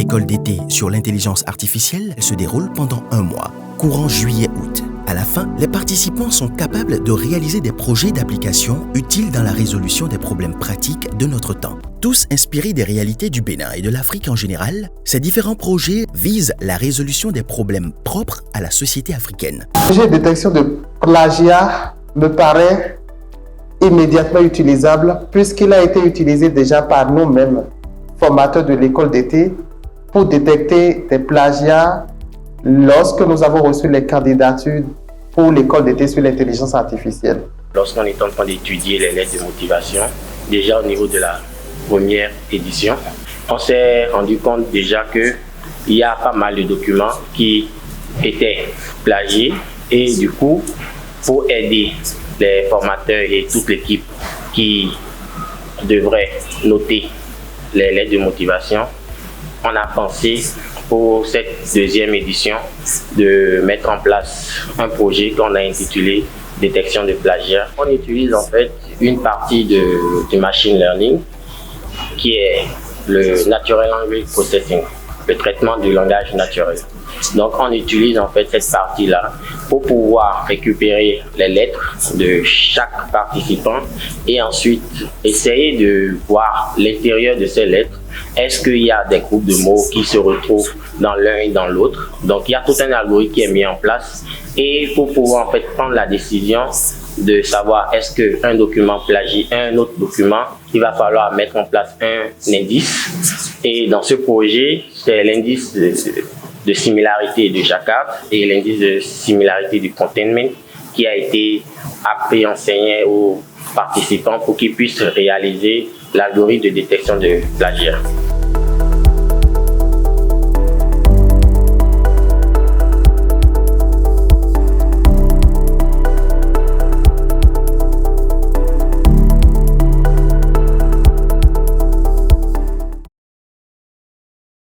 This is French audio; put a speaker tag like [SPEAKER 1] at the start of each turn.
[SPEAKER 1] école d'été sur l'intelligence artificielle se déroule pendant un mois, courant juillet-août. À la fin, les participants sont capables de réaliser des projets d'application utiles dans la résolution des problèmes pratiques de notre temps. Tous inspirés des réalités du Bénin et de l'Afrique en général, ces différents projets visent la résolution des problèmes propres à la société africaine.
[SPEAKER 2] Le projet de détection de plagiat me paraît immédiatement utilisable puisqu'il a été utilisé déjà par nous-mêmes, formateurs de l'école d'été, pour détecter des plagiats lorsque nous avons reçu les candidatures pour l'école d'été sur l'intelligence artificielle.
[SPEAKER 3] Lorsqu'on est en train d'étudier les lettres de motivation, déjà au niveau de la première édition, on s'est rendu compte déjà qu'il y a pas mal de documents qui étaient plagiés et du coup, pour aider les formateurs et toute l'équipe qui devrait noter les lettres de motivation, on a pensé pour cette deuxième édition de mettre en place un projet qu'on a intitulé détection de plagiat. On utilise en fait une partie du machine learning qui est le Natural Language Processing, le traitement du langage naturel. Donc on utilise en fait cette partie-là pour pouvoir récupérer les lettres de chaque participant et ensuite essayer de voir l'intérieur de ces lettres. Est-ce qu'il y a des groupes de mots qui se retrouvent dans l'un et dans l'autre? Donc il y a tout un algorithme qui est mis en place et pour pouvoir en fait prendre la décision de savoir est-ce qu'un document plagie un autre document, il va falloir mettre en place un indice. Et dans ce projet, c'est l'indice de similarité de Jacquard et l'indice de similarité du containment qui a été appris, enseigné aux participants pour qu'ils puissent réaliser l'algorithme de détection de plagiat.